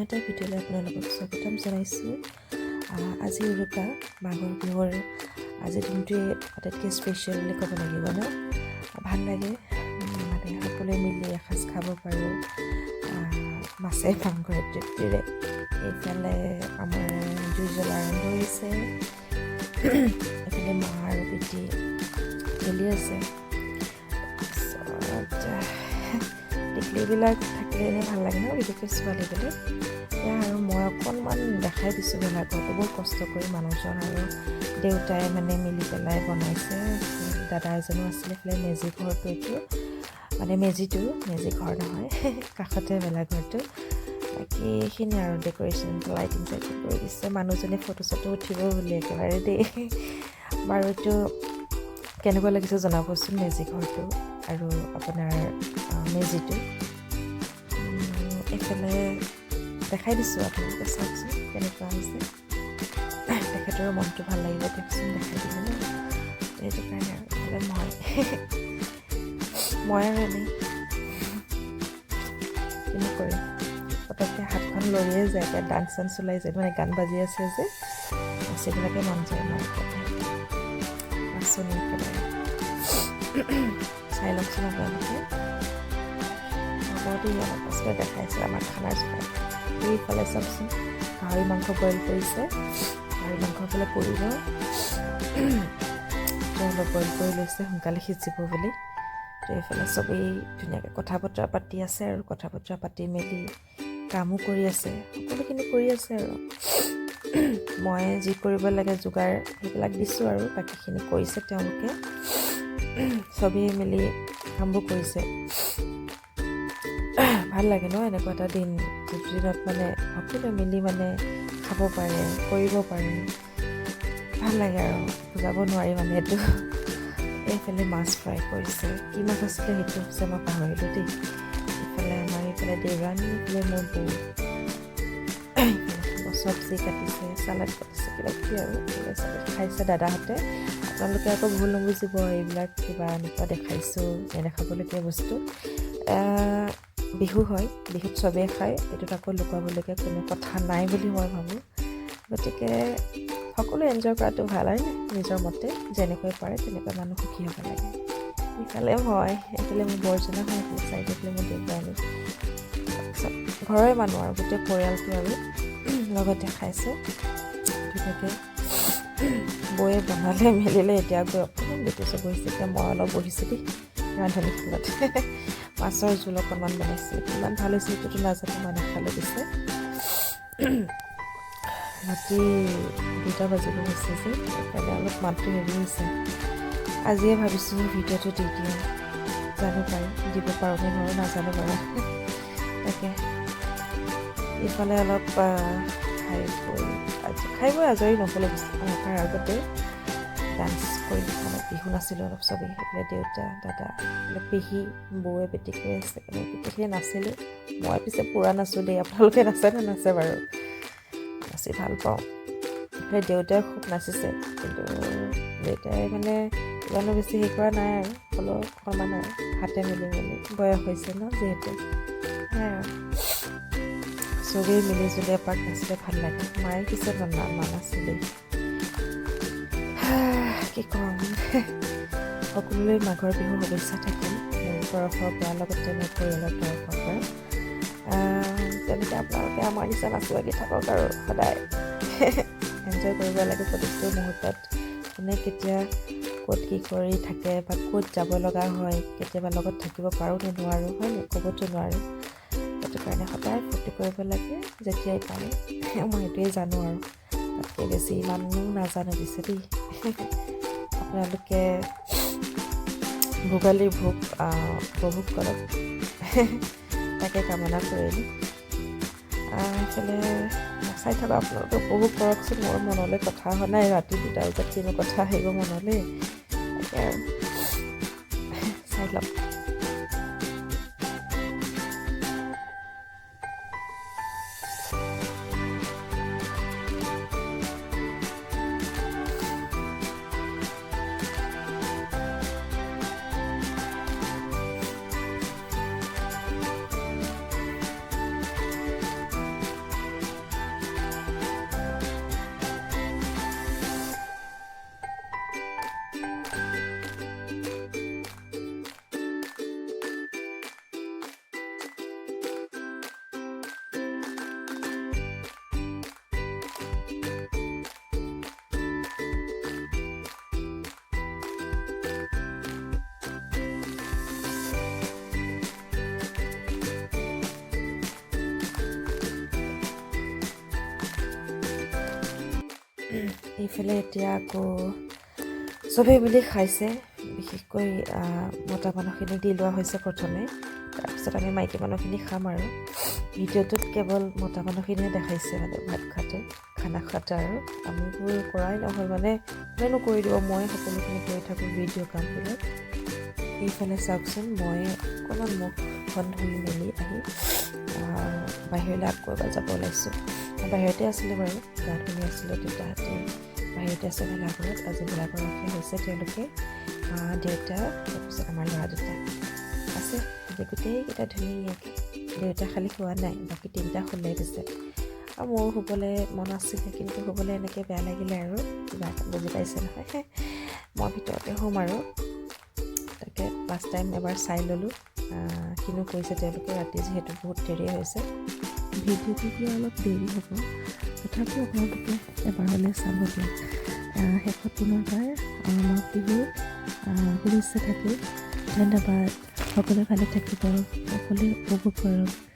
এটা ভিডিঅ'লৈ আপোনালোকক স্বাগতম জনাইছোঁ। আজি উৰুকা মাঘৰ বিহুৰ আজিৰ দিনটোৱে আটাইতকৈ স্পেচিয়েল বুলি ক'ব লাগিব ন। ভাল লাগে মানে সকলোৱে মিলি এসাঁজ খাব পাৰোঁ মাছে মাংসৰে তৃপ্তিৰে। এইফালে আমাৰ জুই জ্বলা আৰম্ভ হৈছে, এইফালে মা আৰু পিতৃ চলি আছে। টিকলিবিলাক থাকিলে এনেই ভাল লাগে ন, বিশেষকৈ ছোৱালীবিলাক। এয়া আৰু মই অকণমান দেখাই দিছোঁ ভেলাঘৰটো বৰ কষ্ট কৰি মানুহজন আৰু দেউতাই মানে মিলি পেলাই বনাইছে। দাদা এজনো আছিলে, এইফালে মেজি ঘৰটো, এইটো মানে মেজি ঘৰ নহয় কাষতে ভেলাঘৰটো। বাকী এইখিনি আৰু ডেক'ৰেশ্যন লাইটিং চাইটিং কৰি দিছে। মানুহজনে ফটো চটো উঠিব বুলি একেবাৰে দেই। বাৰু এইটো কেনেকুৱা লাগিছে জনাবচোন, মেজি ঘৰটো আৰু আপোনাৰ মেজিটো। এইফালে দেখাই দিছোঁ, আপোনালোকে চাওকচোন কেনেকুৱা হৈছে। তেখেতৰো মনটো ভাল লাগিব দিয়কচোন, দেখাই দিব ন। সেইটো কাৰণে আৰু এইফালে মই আৰু এনেই কিনো কৰিম, পটককৈ হাতখন লৰিয়ে যায়, এতিয়া ডান্স চান্স ওলাই যায়, মানে গান বাজি আছে যে নাচিবলৈকে মন যায় মই নাচনি একেবাৰে। চাই লওকচোন আপোনালোকে, বহুত অলপ পাছতে দেখাইছোঁ আমাৰ খানাৰ যোগাৰ। এইফালে চাওকচোন, গাহৰি মাংস বইল কৰিছে, গাহৰি মাংস ফালে পৰিব, অলপ বইল কৰি লৈছে সোনকালে সিজিব বুলি। তো এইফালে চবেই ধুনীয়াকৈ কথা বতৰা পাতি আছে, আৰু কথা বতৰা পাতি মেলি কামো কৰি আছে, সকলোখিনি কৰি আছে। আৰু মই যি কৰিব লাগে যোগাৰ সেইবিলাক দিছোঁ, আৰু বাকীখিনি কৰিছে তেওঁলোকে। চবেই মিলি কামবোৰ কৰিছে। ভাল লাগে ন এনেকুৱা এটা দিন, যিটো দিনত মানে সকলোৱে মিলি মানে খাব পাৰে, কৰিব পাৰে, ভাল লাগে আৰু বুজাব নোৱাৰি মানে এইটো। এইফালে মাছ ফ্ৰাই কৰিছে, কি মাছ আছিলে সেইটো হৈছে মই পাহৰিলোঁ দেই। ইফালে আমাৰ এইফালে দেউৰাণী, এইফালে মোৰ বৌ, চব্জি কাটিছে, চালাড কাটিছে, কিবা কিবি আৰু খাইছে দাদাহঁতে। আপোনালোকে আকৌ ভুল নুবুজিব, এইবিলাক কিবা এনেকুৱা দেখাইছোঁ নেদেখাবলগীয়া বস্তু। বিহু হয়, বিহুত চবেই খায়, এইটোত আকৌ লুকুৱাবলগীয়া কোনো কথা নাই বুলি মই ভাবোঁ। গতিকে সকলোৱে এনজয় কৰাটো ভাল, আৰু নিজৰ মতে যেনেকৈ পাৰে তেনেকৈ মানুহ সুখী হ'ব লাগে। ইফালে মই, এইফালে মোৰ বৰজনা হয়, এইফালে চাইডে এইফালে মোৰ দেউতানী, তাৰপিছত ঘৰৰে মানুহ আৰু গোটেই পৰিয়ালটো আৰু লগতে খাইছোঁ ধুনীয়াকৈ। বৌয়ে বনালে মেলিলে, এতিয়া গৈ অকণমান দেখিছোঁ বহিছে, এতিয়া মই অলপ বহিছোঁ দেই ৰান্ধনি শালত। মাছৰ জোল অকণমান বনাইছোঁ, ইমান ভাল হৈছে সেইটোতো নাজানো, মই নাখালোঁ পিছে। ৰাতি 2টা বাজিব হৈছে যে, সেইকাৰণে অলপ মাতটো হেৰি হৈছে। আজিয়ে ভাবিছোঁ ভিডিঅ'টো দি দিওঁ, জানো পাৰি দিব পাৰোঁ নে নোৱাৰোঁ নাজানো বাৰু। তাকে এইফালে অলপ খাই বৈ আজৰি নহ'লে তাৰ আগতে ডান্স কৰি মানে বিহু নাছিলোঁ অলপ চবেই। সেইফালে দেউতা, দাদা, এইফালে পেহী, বৌৱে বেটি কৰি আছে, মই গোটেইখিনি নাছিলোঁ। মই পিছে পূৰা নাচোঁ দেই, আপোনালোকে নাচে নে নাচে বাৰু? নাচি ভাল পাওঁ। সেই দেউতাই খুব নাচিছে, কিন্তু দেউতাই মানে ইমানো বেছি হেৰি কৰা নাই, আৰু হ'লেও অকণমান আৰু হাতে মেলি বয়স হৈছে ন যিহেতু, সেয়াই আৰু চবেই মিলি জুলি এপাক নাচিলে ভাল লাগে। মায়ে পিছে নানাচিলেই, কি ক'ম। সকলোলৈ মাঘৰ বিহুৰ শুভেচ্ছা থাকিল মোৰ তৰফৰ পৰা, লগতে মোৰ পৰিয়ালৰ তৰফৰ পৰা। তেনেকৈ আপোনালোকে আমাৰ নিচিনা নাচি বাগি থাকক আৰু সদায় এনজয় কৰিব লাগে প্ৰতিটো মুহূৰ্তত। কোনে কেতিয়া ক'ত কি কৰি থাকে, বা ক'ত যাব লগা হয়, কেতিয়াবা লগত থাকিব পাৰোঁ নে নোৱাৰোঁ, হয় নে ক'বতো নোৱাৰোঁ। সেইটো কাৰণে সদায় ফূৰ্তি কৰিব লাগে যেতিয়াই পাৰে, মই সেইটোৱে জানো, আৰু তাতকৈ বেছি ইমানো নাজানো পিছে দেই। আপোনালোকে ভোগালীৰ ভোগ উপভোগ কৰক, তাকে কামনা কৰিলোঁ। এইফালে চাই থকা আপোনালোকে উপভোগ কৰকচোন। মোৰ মনলৈ কথা অহা নাই, ৰাতি 2টা বজাত কিনো কথা আহিব মনলৈ, তাকে আৰু চাই লওক। এইফালে এতিয়া আকৌ চবেই মিলি খাইছে, বিশেষকৈ মতা মানুহখিনিক দি লোৱা হৈছে প্ৰথমে, তাৰপিছত আমি মাইকী মানুহখিনি খাম আৰু ভিডিঅ'টোত কেৱল মতা মানুহখিনিয়ে দেখাইছে মানে ভাত খোৱাটো, খানা খোৱাটো, আৰু আমিবোৰ কৰাই নহ'ল মানে কোনেনো কৰি দিব, মই সকলোখিনি কৰি থাকোঁ ভিডিঅ' কামবিলাক। এইফালে চাওকচোন, মই অকণমান মুখখন ধুই মেলি আহি বাহিৰলৈ আকৌ এবাৰ যাব ওলাইছোঁ। বাহিৰতে আছিলোঁ বাৰু, গা ধুই আছিলোঁ, দেউতাহঁতে বাহিৰতে আছে ভেলাঘৰত। আজি ভেলাঘৰ ৰখা হৈছে তেওঁলোকে, মা দেউতা তাৰপিছত আমাৰ ল'ৰা দুটা আছে, গোটেইকেইটা ধুনীয়াকৈ। দেউতা খালী শোৱা নাই, বাকী তিনিটা শুলাই দিছে। আৰু মোৰো শুবলৈ মন আছিলে, কিন্তু শুবলৈ এনেকৈ বেয়া লাগিলে আৰু কিবা এটা, বুজি পাইছে নহয়। মই ভিতৰতে শুম আৰু তাকে ফাৰ্ষ্ট টাইম এবাৰ চাই ল'লোঁ কিনো কৰিছে তেওঁলোকে। ৰাতি যিহেতু বহুত দেৰি হৈছে, ভিডিঅ'টো দিয়া অলপ দেৰি হ'ব, তথাপিও আপোনালোকে এবাৰলৈ চাব দিয়ক। শেষত পুনৰবাৰ মাঘ বিহুৰ শুভেচ্ছা থাকিল। ধন্যবাদ। সকলোৱে ভালে থাকিব, সকলোৱে উপভোগ কৰক।